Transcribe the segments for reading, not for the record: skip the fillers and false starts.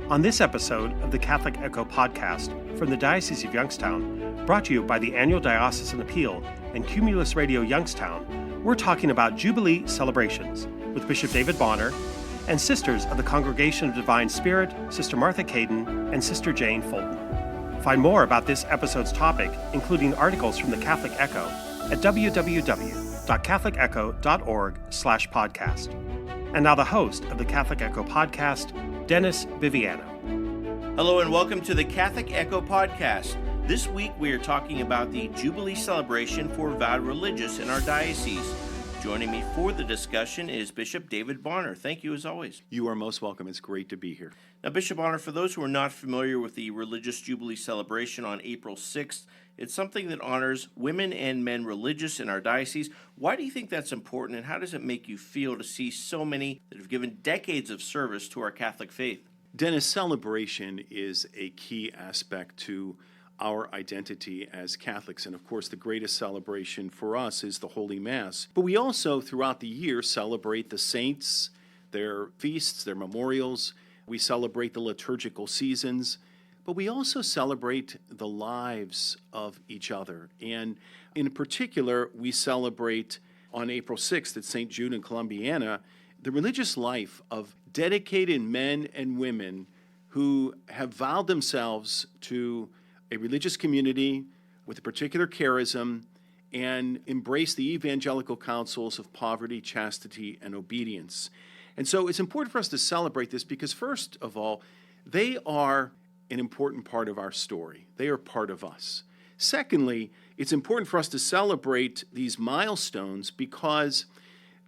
On this episode of the Catholic Echo podcast from the Diocese of Youngstown, brought to you by the annual Diocesan Appeal and Cumulus Radio Youngstown, we're talking about Jubilee Celebrations with Bishop David Bonnar and Sisters of the Congregation of Divine Spirit, Sister Martha Cadden and Sister Jane Fulton. Find more about this episode's topic, including articles from the Catholic Echo, at www.catholicecho.org/podcast. And now the host of the Catholic Echo podcast, Dennis Viviano. Hello and welcome to the Catholic Echo podcast. This week we are talking about the Jubilee celebration for Vowed Religious in our diocese. Joining me for the discussion is Bishop David Bonnar. Thank you as always. You are most welcome. It's great to be here. Now, Bishop Bonnar, for those who are not familiar with the Religious Jubilee celebration on April 6th, it's something that honors women and men religious in our diocese. Why do you think that's important, and how does it make you feel to see so many that have given decades of service to our Catholic faith? Dennis, celebration is a key aspect to our identity as Catholics. And of course, the greatest celebration for us is the Holy Mass. But we also, throughout the year, celebrate the saints, their feasts, their memorials. We celebrate the liturgical seasons. But we also celebrate the lives of each other. And in particular, we celebrate on April 6th at St. Jude in Columbiana, the religious life of dedicated men and women who have vowed themselves to a religious community with a particular charism and embrace the evangelical counsels of poverty, chastity, and obedience. And so it's important for us to celebrate this because, first of all, they are an important part of our story. They are part of us. Secondly, it's important for us to celebrate these milestones because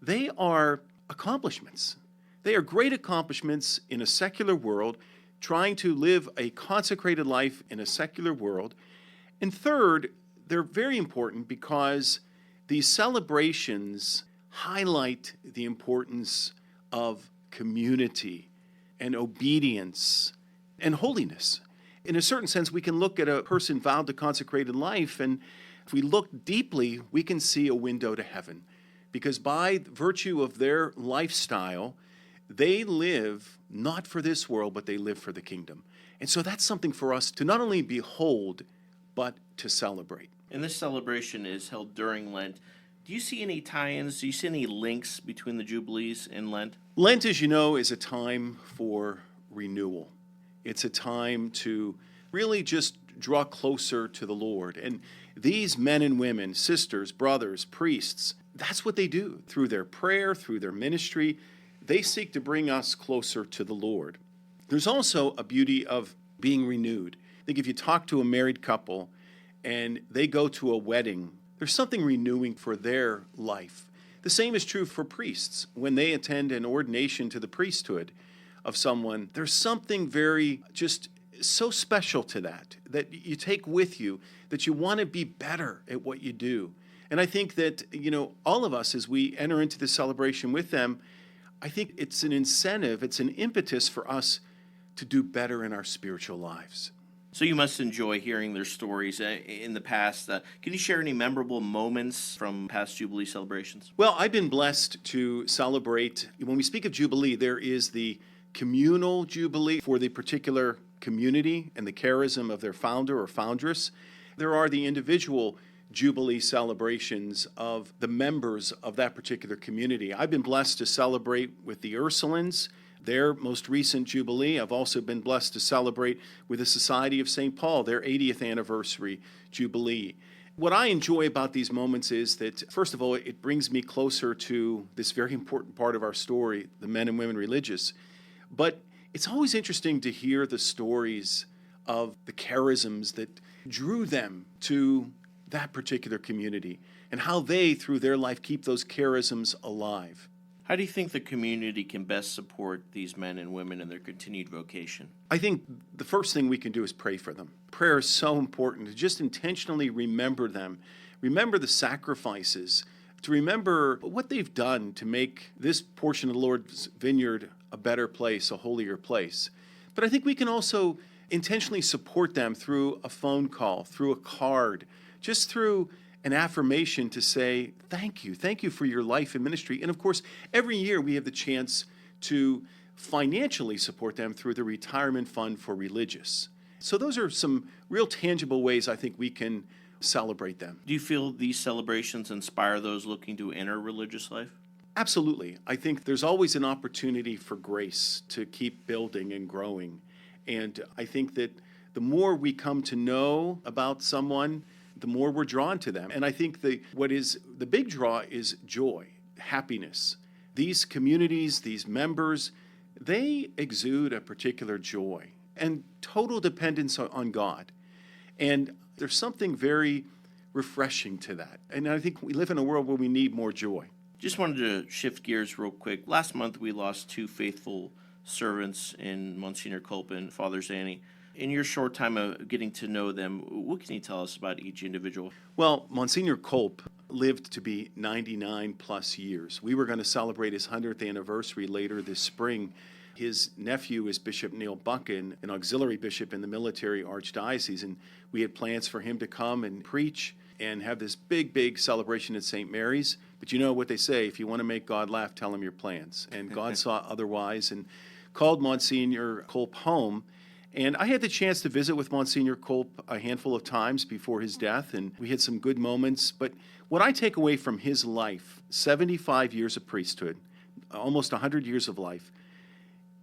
they are accomplishments. They are great accomplishments in a secular world, trying to live a consecrated life in a secular world. And third, they're very important because these celebrations highlight the importance of community and obedience and holiness. In a certain sense, we can look at a person vowed to consecrated life, and if we look deeply, we can see a window to heaven. Because by virtue of their lifestyle, they live not for this world, but they live for the kingdom. And so that's something for us to not only behold, but to celebrate. And this celebration is held during Lent. Do you see any tie-ins? Do you see any links between the Jubilees and Lent? Lent, as you know, is a time for renewal. It's a time to really just draw closer to the Lord. And these men and women, sisters, brothers, priests, that's what they do through their prayer, through their ministry. They seek to bring us closer to the Lord. There's also a beauty of being renewed. I think if you talk to a married couple and they go to a wedding, there's something renewing for their life. The same is true for priests. When they attend an ordination to the priesthood of someone, there's something very just so special to that you take with you, that you want to be better at what you do. And I think that, all of us, as we enter into this celebration with them, I think it's an incentive, it's an impetus for us to do better in our spiritual lives. So you must enjoy hearing their stories in the past. Can you share any memorable moments from past Jubilee celebrations? Well, I've been blessed to celebrate. When we speak of Jubilee, there is the communal Jubilee for the particular community and the charism of their founder or foundress. There are the individual Jubilee celebrations of the members of that particular community. I've been blessed to celebrate with the Ursulines, their most recent Jubilee. I've also been blessed to celebrate with the Society of St. Paul, their 80th anniversary Jubilee. What I enjoy about these moments is that, first of all, it brings me closer to this very important part of our story, the men and women religious. But it's always interesting to hear the stories of the charisms that drew them to that particular community and how they, through their life, keep those charisms alive. How do you think the community can best support these men and women in their continued vocation? I think the first thing we can do is pray for them. Prayer is so important to just intentionally remember them, remember the sacrifices, to remember what they've done to make this portion of the Lord's vineyard a better place, a holier place. But I think we can also intentionally support them through a phone call, through a card, just through an affirmation to say, thank you for your life and ministry. And of course, every year we have the chance to financially support them through the Retirement Fund for Religious. So those are some real tangible ways I think we can celebrate them. Do you feel these celebrations inspire those looking to enter religious life? Absolutely. I think there's always an opportunity for grace to keep building and growing. And I think that the more we come to know about someone, the more we're drawn to them. And I think what is the big draw is joy, happiness. These communities, these members, they exude a particular joy and total dependence on God. And there's something very refreshing to that. And I think we live in a world where we need more joy. Just wanted to shift gears real quick. Last month, we lost two faithful servants in Monsignor Culp and Father Zanny. In your short time of getting to know them, what can you tell us about each individual? Well, Monsignor Culp lived to be 99 plus years. We were going to celebrate his 100th anniversary later this spring. His nephew is Bishop Neil Buchan, an auxiliary bishop in the military archdiocese, and we had plans for him to come and preach and have this big celebration at St. Mary's. But you know what they say, if you want to make God laugh, tell him your plans. And God saw otherwise and called Monsignor Culp home. And I had the chance to visit with Monsignor Culp a handful of times before his death, and we had some good moments. But what I take away from his life, 75 years of priesthood, almost 100 years of life,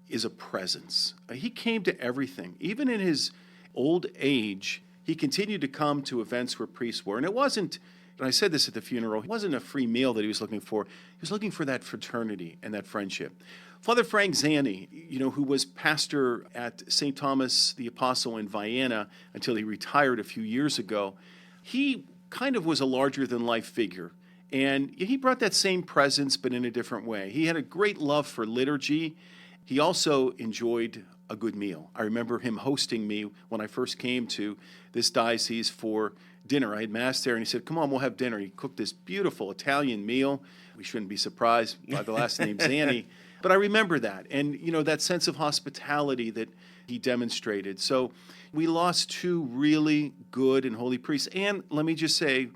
is a presence. He came to everything. Even in his old age, he continued to come to events where priests were. And it wasn't, and I said this at the funeral, it wasn't a free meal that he was looking for. He was looking for that fraternity and that friendship. Father Frank Zanny, who was pastor at St. Thomas the Apostle in Vienna until he retired a few years ago, he kind of was a larger-than-life figure. And he brought that same presence, but in a different way. He had a great love for liturgy. He also enjoyed a good meal. I remember him hosting me when I first came to this diocese for dinner. I had Mass there, and he said, come on, we'll have dinner. He cooked this beautiful Italian meal. We shouldn't be surprised by the last name, Zanny. But I remember that, and that sense of hospitality that he demonstrated. So we lost two really good and holy priests. And let me just say,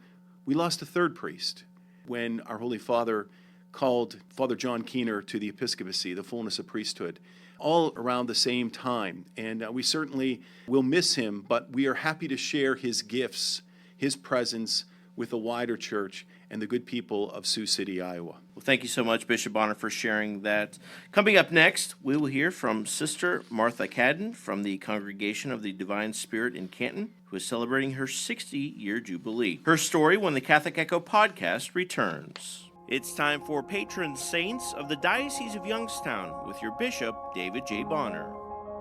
we lost a third priest when our Holy Father called Father John Keener to the episcopacy, the fullness of priesthood, all around the same time. And we certainly will miss him, but we are happy to share his gifts, his presence with the wider church and the good people of Sioux City, Iowa. Well, thank you so much, Bishop Bonnar, for sharing that. Coming up next, we will hear from Sister Martha Cadden from the Congregation of the Divine Spirit in Canton, who is celebrating her 60-year Jubilee. Her story when the Catholic Echo podcast returns. It's time for Patron Saints of the Diocese of Youngstown with your Bishop, David J. Bonnar.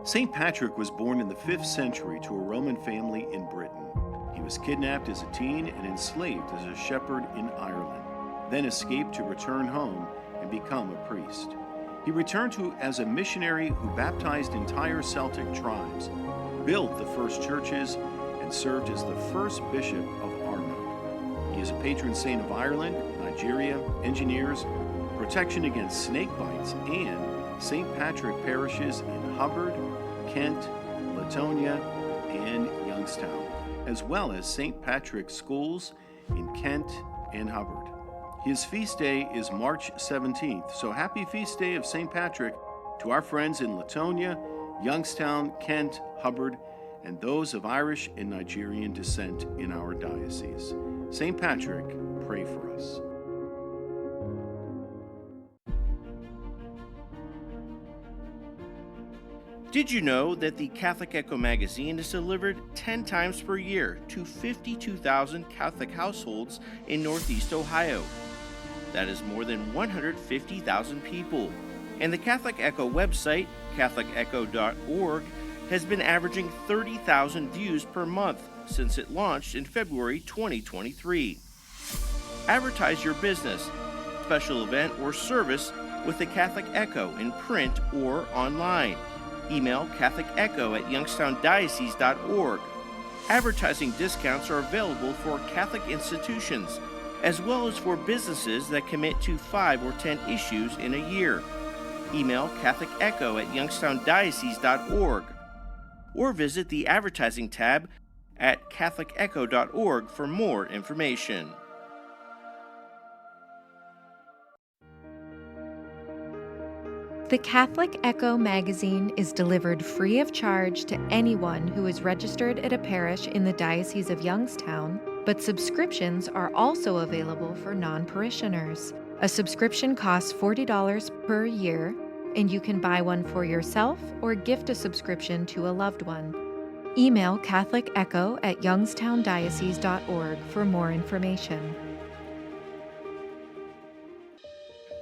St. Patrick was born in the 5th century to a Roman family in Britain. He was kidnapped as a teen and enslaved as a shepherd in Ireland, then escaped to return home and become a priest. He returned as a missionary who baptized entire Celtic tribes, built the first churches, and served as the first bishop of Armagh. He is a patron saint of Ireland, Nigeria, engineers, protection against snake bites, and St. Patrick parishes in Hubbard, Kent, Latonia, and Youngstown, as well as St. Patrick schools in Kent and Hubbard. His feast day is March 17th, so happy feast day of St. Patrick to our friends in Latonia, Youngstown, Kent, Hubbard, and those of Irish and Nigerian descent in our diocese. St. Patrick, pray for us. Did you know that the Catholic Echo magazine is delivered 10 times per year to 52,000 Catholic households in Northeast Ohio? That is more than 150,000 people. And the Catholic Echo website, catholicecho.org, has been averaging 30,000 views per month since it launched in February 2023. Advertise your business, special event, or service with the Catholic Echo in print or online. Email catholicecho@youngstowndiocese.org. Advertising discounts are available for Catholic institutions, as well as for businesses that commit to 5 or 10 issues in a year. Email catholicecho@youngstowndiocese.org or visit the advertising tab at catholicecho.org for more information. The Catholic Echo magazine is delivered free of charge to anyone who is registered at a parish in the Diocese of Youngstown, but subscriptions are also available for non-parishioners. A subscription costs $40 per year, and you can buy one for yourself or gift a subscription to a loved one. Email catholicecho@youngstowndiocese.org for more information.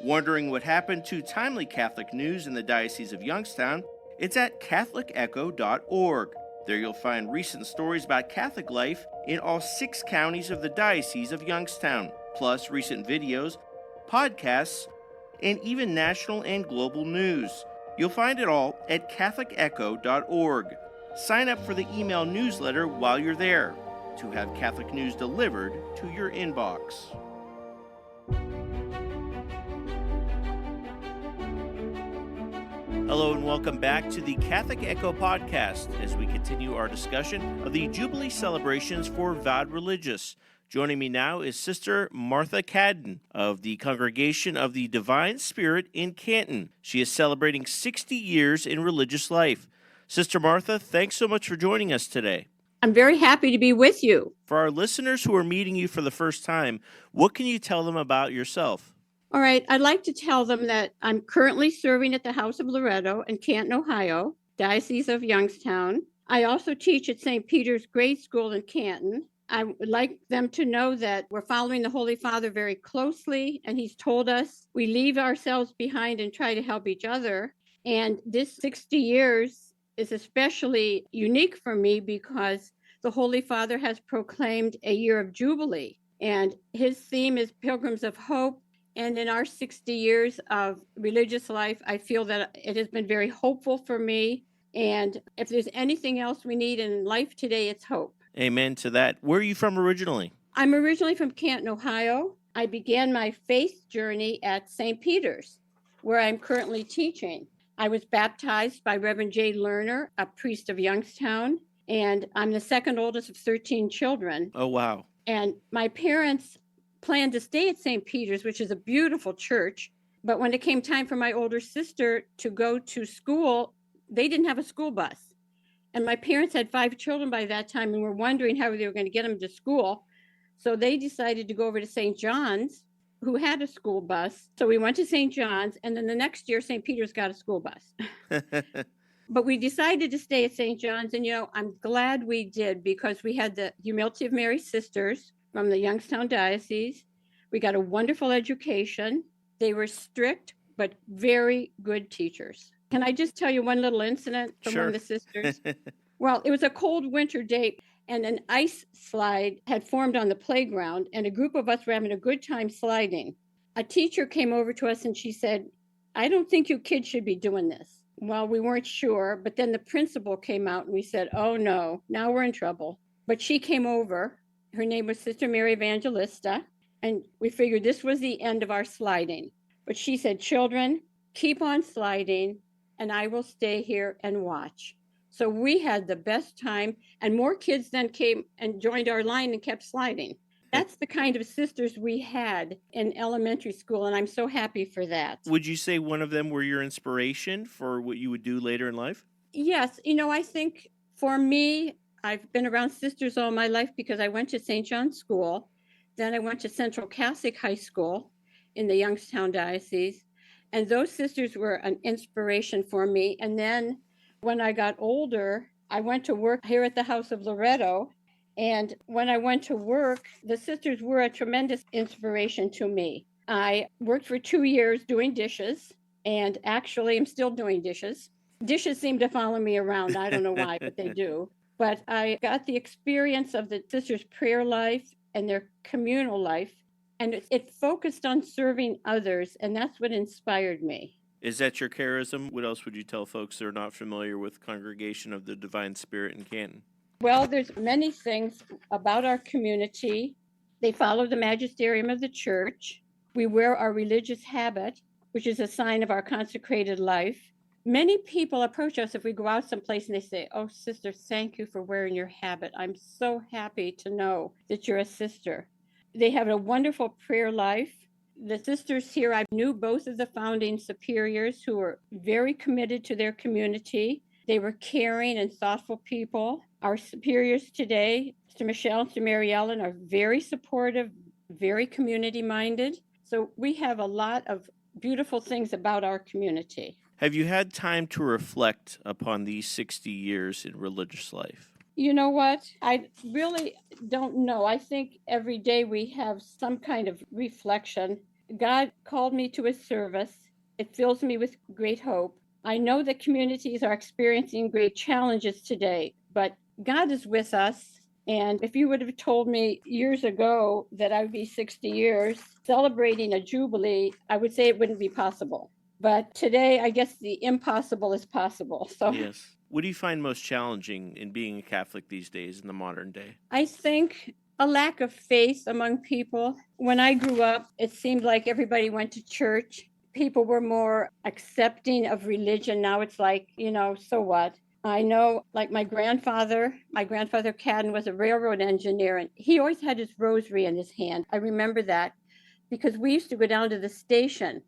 Wondering what happened to timely Catholic news in the Diocese of Youngstown? It's at catholicecho.org. There you'll find recent stories about Catholic life in all 6 counties of the Diocese of Youngstown, plus recent videos, podcasts, and even national and global news. You'll find it all at catholicecho.org. Sign up for the email newsletter while you're there to have Catholic news delivered to your inbox. Hello and welcome back to the Catholic Echo podcast as we continue our discussion of the Jubilee Celebrations for Vowed Religious. Joining me now is Sister Martha Cadden of the Congregation of the Divine Spirit in Canton. She is celebrating 60 years in religious life. Sister Martha, thanks so much for joining us today. I'm very happy to be with you. For our listeners who are meeting you for the first time, what can you tell them about yourself? All right, I'd like to tell them that I'm currently serving at the House of Loretto in Canton, Ohio, Diocese of Youngstown. I also teach at St. Peter's Grade School in Canton. I would like them to know that we're following the Holy Father very closely, and he's told us we leave ourselves behind and try to help each other. And this 60 years is especially unique for me because the Holy Father has proclaimed a year of Jubilee, and his theme is Pilgrims of Hope. And in our 60 years of religious life, I feel that it has been very hopeful for me. And if there's anything else we need in life today, it's hope. Amen to that. Where are you from originally? I'm originally from Canton, Ohio. I began my faith journey at St. Peter's, where I'm currently teaching. I was baptized by Reverend J. Lerner, a priest of Youngstown, and I'm the second oldest of 13 children. Oh, wow. And my parents planned to stay at St. Peter's, which is a beautiful church. But when it came time for my older sister to go to school, they didn't have a school bus. And my parents had 5 children by that time and were wondering how they were going to get them to school. So they decided to go over to St. John's, who had a school bus. So we went to St. John's, and then the next year, St. Peter's got a school bus. But we decided to stay at St. John's, and I'm glad we did, because we had the Humility of Mary Sisters from the Youngstown Diocese. We got a wonderful education. They were strict, but very good teachers. Can I just tell you one little incident from one of the sisters? Well, it was a cold winter day, and an ice slide had formed on the playground, and a group of us were having a good time sliding. A teacher came over to us and she said, "I don't think you kids should be doing this." Well, we weren't sure, but then the principal came out and we said, "Oh no, now we're in trouble." But she came over. Her name was Sister Mary Evangelista, and we figured this was the end of our sliding. But she said, "Children, keep on sliding, and I will stay here and watch." So we had the best time, and more kids then came and joined our line and kept sliding. That's the kind of sisters we had in elementary school, and I'm so happy for that. Would you say one of them were your inspiration for what you would do later in life? Yes. I think for me, I've been around sisters all my life because I went to St. John's School. Then I went to Central Catholic High School in the Youngstown Diocese. And those sisters were an inspiration for me. And then when I got older, I went to work here at the House of Loretto. And when I went to work, the sisters were a tremendous inspiration to me. I worked for 2 years doing dishes, and actually I'm still doing dishes. Dishes seem to follow me around. I don't know why, but they do. But I got the experience of the sisters' prayer life and their communal life, and it focused on serving others, and that's what inspired me. Is that your charism? What else would you tell folks that are not familiar with Congregation of the Divine Spirit in Canton? Well, there's many things about our community. They follow the magisterium of the church. We wear our religious habit, which is a sign of our consecrated life. Many people approach us if we go out someplace and they say, "Oh, sister, thank you for wearing your habit. I'm so happy to know that you're a sister." They have a wonderful prayer life. The sisters here, I knew both of the founding superiors who were very committed to their community. They were caring and thoughtful people. Our superiors today, Mr. Michelle and Mr. Mary Ellen, are very supportive, very community-minded. So we have a lot of beautiful things about our community. Have you had time to reflect upon these 60 years in religious life? You know what? I really don't know. I think every day we have some kind of reflection. God called me to his service. It fills me with great hope. I know that communities are experiencing great challenges today, but God is with us. And if you would have told me years ago that I would be 60 years celebrating a Jubilee, I would say it wouldn't be possible. But today, I guess the impossible is possible. So Yes. What do you find most challenging in being a Catholic these days in the modern day? I think a lack of faith among people. When I grew up, it seemed like everybody went to church. People were more accepting of religion. Now it's like, so what? I know, like my grandfather Cadden was a railroad engineer, and he always had his rosary in his hand. I remember that because we used to go down to the station.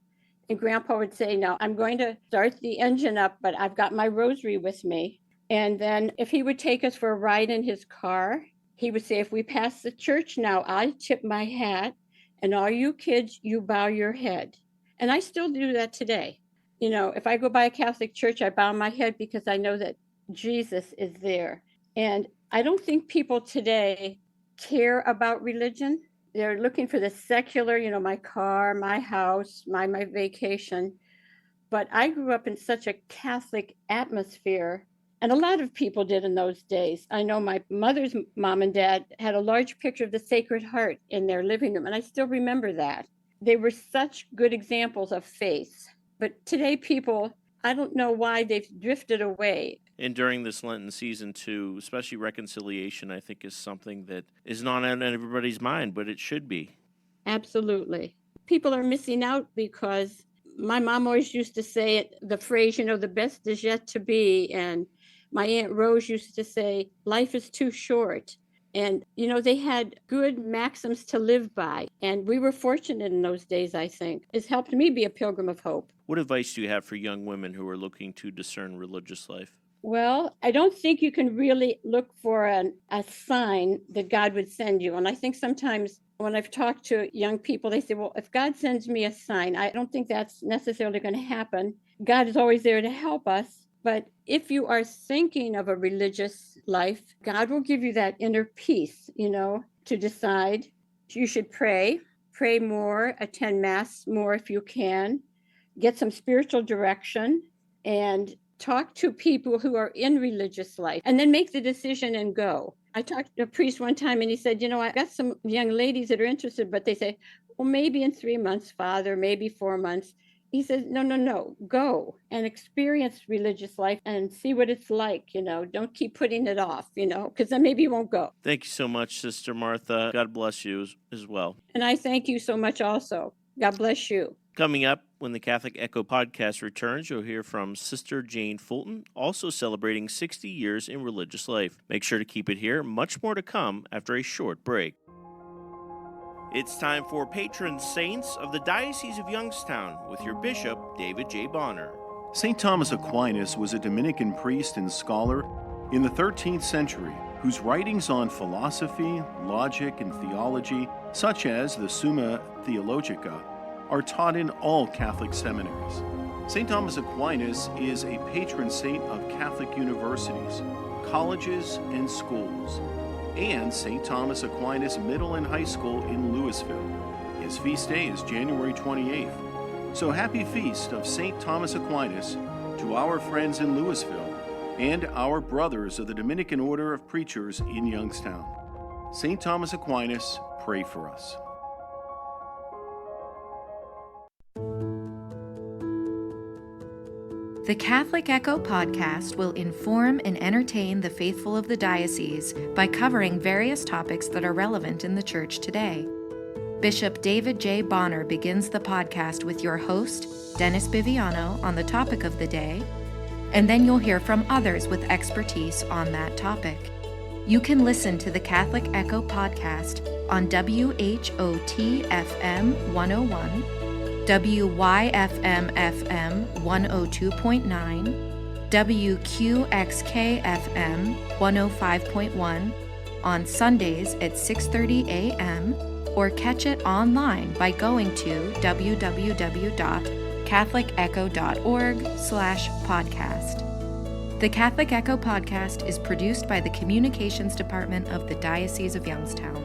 And Grandpa would say, no, I'm going to start the engine up, but I've got my rosary with me. And then if he would take us for a ride in his car, he would say, if we pass the church now, I tip my hat, and all you kids, you bow your head. And I still do that today. If I go by a Catholic church, I bow my head because I know that Jesus is there. And I don't think people today care about religion. They're looking for the secular, my car, my house, my vacation. But I grew up in such a Catholic atmosphere, and a lot of people did in those days. I know my mother's mom and dad had a large picture of the Sacred Heart in their living room, and I still remember that. They were such good examples of faith. But today people, I don't know why they've drifted away. And during this Lenten season, too, especially reconciliation, I think is something that is not on everybody's mind, but it should be. Absolutely. People are missing out because my mom always used to say it, the phrase, the best is yet to be. And my Aunt Rose used to say, life is too short. And, they had good maxims to live by. And we were fortunate in those days, I think. It's helped me be a pilgrim of hope. What advice do you have for young women who are looking to discern religious life? Well, I don't think you can really look for a sign that God would send you. And I think sometimes when I've talked to young people, they say, well, if God sends me a sign, I don't think that's necessarily going to happen. God is always there to help us. But if you are thinking of a religious life, God will give you that inner peace, to decide. You should pray more, attend Mass more if you can, get some spiritual direction, and talk to people who are in religious life, and then make the decision and go. I talked to a priest one time, and he said, I got some young ladies that are interested, but they say, well, maybe in 3 months, Father, maybe 4 months. He says, no, go and experience religious life and see what it's like, don't keep putting it off, because then maybe you won't go. Thank you so much, Sister Martha. God bless you as well. And I thank you so much also. God bless you. Coming up, when the Catholic Echo podcast returns, you'll hear from Sister Jane Fulton, also celebrating 60 years in religious life. Make sure to keep it here. Much more to come after a short break. It's time for Patron Saints of the Diocese of Youngstown with your Bishop, David J. Bonnar. St. Thomas Aquinas was a Dominican priest and scholar in the 13th century whose writings on philosophy, logic, and theology, such as the Summa Theologica, are taught in all Catholic seminaries. St. Thomas Aquinas is a patron saint of Catholic universities, colleges, and schools, and St. Thomas Aquinas Middle and High School in Louisville. His feast day is January 28th. So happy feast of St. Thomas Aquinas to our friends in Louisville and our brothers of the Dominican Order of Preachers in Youngstown. St. Thomas Aquinas, pray for us. The Catholic Echo podcast will inform and entertain the faithful of the diocese by covering various topics that are relevant in the Church today. Bishop David J. Bonnar begins the podcast with your host, Dennis Biviano, on the topic of the day, and then you'll hear from others with expertise on that topic. You can listen to the Catholic Echo podcast on WHOT-FM 101, WYFM-FM 102.9, WQXK-FM 105.1 on Sundays at 6:30 a.m., or catch it online by going to www.catholicecho.org/podcast. The Catholic Echo podcast is produced by the Communications Department of the Diocese of Youngstown.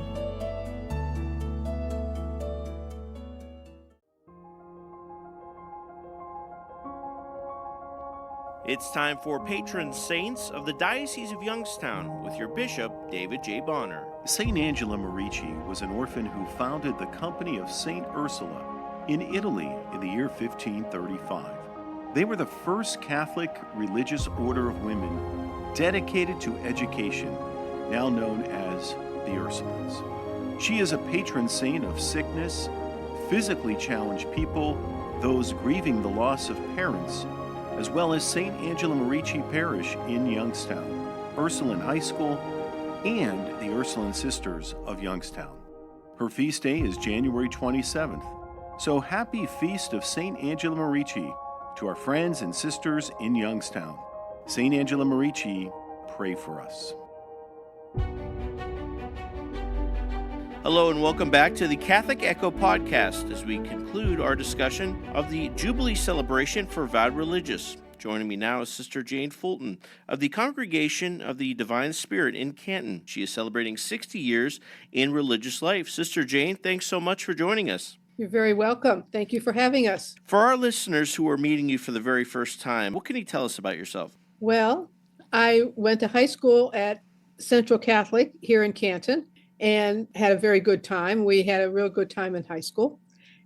It's time for Patron Saints of the Diocese of Youngstown with your Bishop, David J. Bonnar. Saint Angela Merici was an orphan who founded the Company of Saint Ursula in Italy in the year 1535. They were the first Catholic religious order of women dedicated to education, now known as the Ursulines. She is a patron saint of sickness, physically challenged people, those grieving the loss of parents, as well as St. Angela Merici Parish in Youngstown, Ursuline High School, and the Ursuline Sisters of Youngstown. Her feast day is January 27th, so happy Feast of St. Angela Merici to our friends and sisters in Youngstown. St. Angela Merici, pray for us. Hello and welcome back to the Catholic Echo podcast as we conclude our discussion of the Jubilee Celebration for Vowed Religious. Joining me now is Sister Jane Fulton of the Congregation of the Divine Spirit in Cadden. She is celebrating 60 years in religious life. Sister Jane, thanks so much for joining us. You're very welcome. Thank you for having us. For our listeners who are meeting you for the very first time, what can you tell us about yourself? Well, I went to high school at Central Catholic here in Canton and had a very good time. We had a real good time in high school.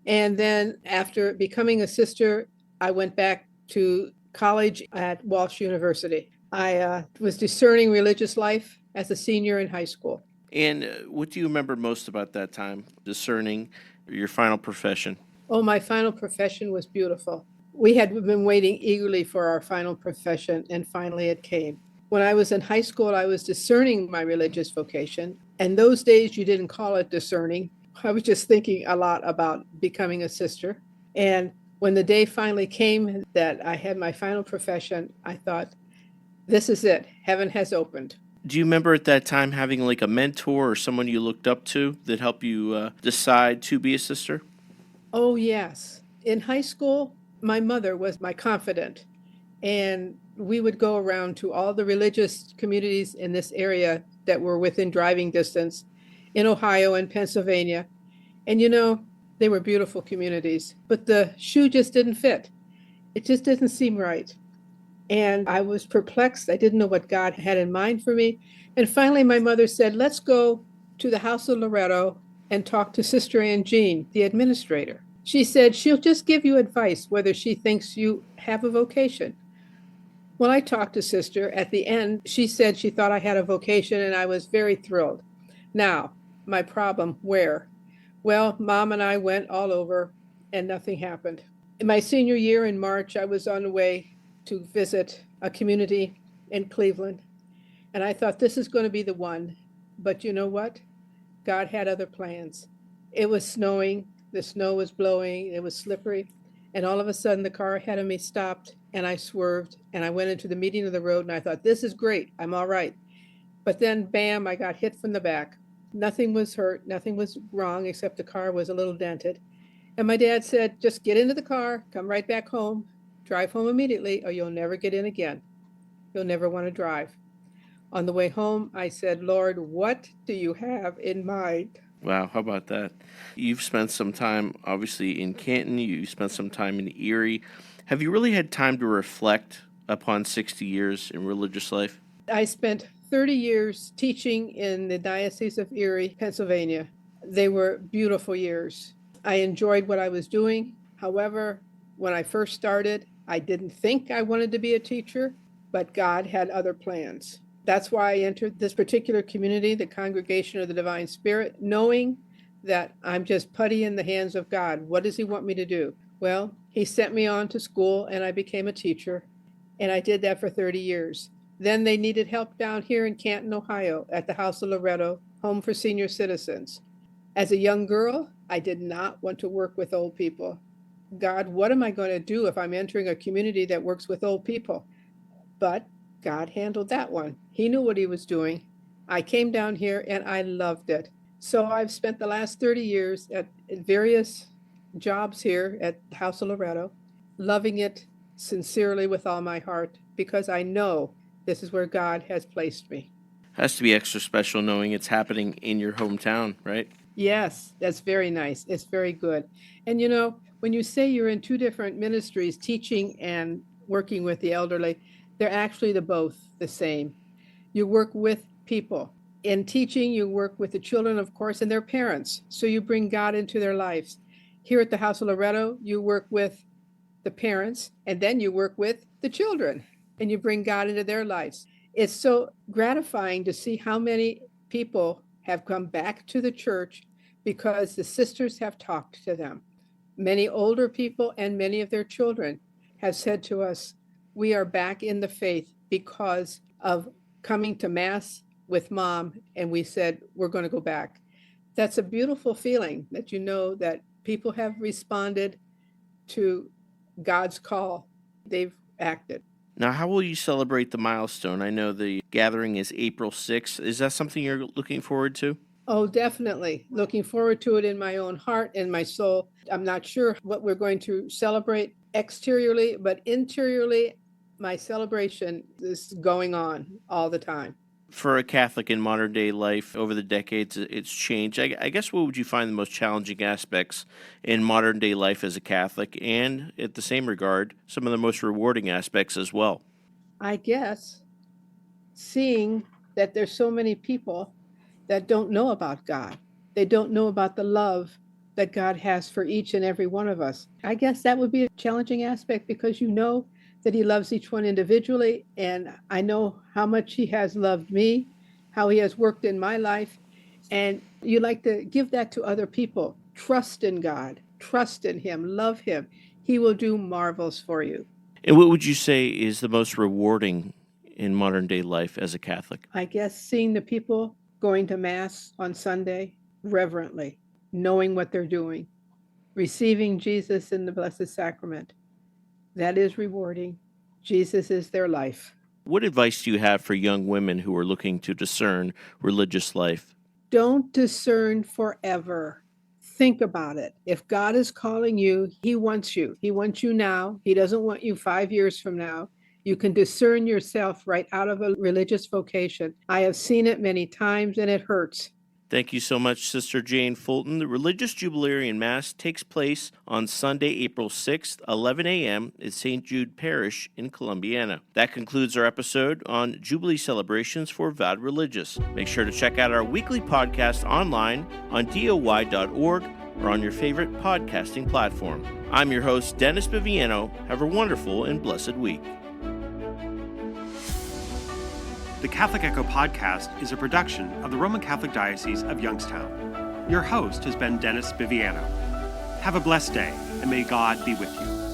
And then after becoming a sister, I went back to college at Walsh University. I was discerning religious life as a senior in high school. And what do you remember most about that time, discerning your final profession? Oh, my final profession was beautiful. We had been waiting eagerly for our final profession, and finally it came. When I was in high school, I was discerning my religious vocation. And those days, you didn't call it discerning. I was just thinking a lot about becoming a sister. And when the day finally came that I had my final profession, I thought, this is it. Heaven has opened. Do you remember at that time having like a mentor or someone you looked up to that helped you decide to be a sister? Oh, yes. In high school, my mother was my confidant. And we would go around to all the religious communities in this area that were within driving distance in Ohio and Pennsylvania. And you know, they were beautiful communities, but the shoe just didn't fit. It just didn't seem right. And I was perplexed. I didn't know what God had in mind for me. And finally, my mother said, let's go to the House of Loretto and talk to Sister Ann Jean, the administrator. She said she'll just give you advice whether she thinks you have a vocation. Well, I talked to Sister. At the end, she said she thought I had a vocation, and I was very thrilled. Now, my problem, where? Well, Mom and I went all over, and nothing happened. In my senior year in March, I was on the way to visit a community in Cleveland, and I thought this is going to be the one. But you know what? God had other plans. It was snowing, the snow was blowing, it was slippery, and all of a sudden the car ahead of me stopped, and I swerved, and I went into the median of the road, and I thought, this is great, I'm all right. But then, bam, I got hit from the back. Nothing was hurt, nothing was wrong, except the car was a little dented. And my dad said, just get into the car, come right back home, drive home immediately, or you'll never get in again. You'll never want to drive. On the way home, I said, Lord, what do you have in mind? Wow, how about that? You've spent some time, obviously, in Canton. You spent some time in Erie. Have you really had time to reflect upon 60 years in religious life? I spent 30 years teaching in the Diocese of Erie, Pennsylvania. They were beautiful years. I enjoyed what I was doing. However, when I first started, I didn't think I wanted to be a teacher, but God had other plans. That's why I entered this particular community, the Congregation of the Divine Spirit, knowing that I'm just putty in the hands of God. What does He want me to do? Well, He sent me on to school and I became a teacher. And I did that for 30 years. Then they needed help down here in Canton, Ohio, at the House of Loretto, home for senior citizens. As a young girl, I did not want to work with old people. God, what am I going to do if I'm entering a community that works with old people? But God handled that one. He knew what he was doing. I came down here and I loved it. So I've spent the last 30 years at various jobs here at House of Loretto, loving it sincerely with all my heart, because I know this is where God has placed me. Has to be extra special knowing it's happening in your hometown, right? Yes, that's very nice. It's very good. And when you say you're in two different ministries, teaching and working with the elderly, they're actually both the same. You work with people. In teaching, you work with the children, of course, and their parents. So you bring God into their lives. Here at the House of Loretto, you work with the parents, and then you work with the children, and you bring God into their lives. It's so gratifying to see how many people have come back to the church because the sisters have talked to them. Many older people and many of their children have said to us, we are back in the faith because of coming to Mass with Mom, and we said, we're going to go back. That's a beautiful feeling that that people have responded to God's call. They've acted. Now, how will you celebrate the milestone? I know the gathering is April 6th. Is that something you're looking forward to? Oh, definitely. Looking forward to it in my own heart and my soul. I'm not sure what we're going to celebrate exteriorly, but interiorly, my celebration is going on all the time. For a Catholic in modern day life, over the decades, it's changed. I guess what would you find the most challenging aspects in modern day life as a Catholic, and at the same regard, some of the most rewarding aspects as well? I guess seeing that there's so many people that don't know about God. They don't know about the love that God has for each and every one of us. I guess that would be a challenging aspect because that he loves each one individually, and I know how much he has loved me, how he has worked in my life, and you like to give that to other people. Trust in God, trust in him, love him. He will do marvels for you. And what would you say is the most rewarding in modern day life as a Catholic? I guess seeing the people going to Mass on Sunday reverently, knowing what they're doing, receiving Jesus in the Blessed Sacrament. That is rewarding. Jesus is their life. What advice do you have for young women who are looking to discern religious life? Don't discern forever. Think about it. If God is calling you, he wants you. He wants you now. He doesn't want you 5 years from now. You can discern yourself right out of a religious vocation. I have seen it many times and it hurts. Thank you so much, Sister Jane Fulton. The Religious Jubilarian Mass takes place on Sunday, April 6th, 11 a.m. at St. Jude Parish in Columbiana. That concludes our episode on Jubilee Celebrations for Vowed Religious. Make sure to check out our weekly podcast online on DOY.org or on your favorite podcasting platform. I'm your host, Dennis Biviano. Have a wonderful and blessed week. The Catholic Echo podcast is a production of the Roman Catholic Diocese of Youngstown. Your host has been Dennis Biviano. Have a blessed day, and may God be with you.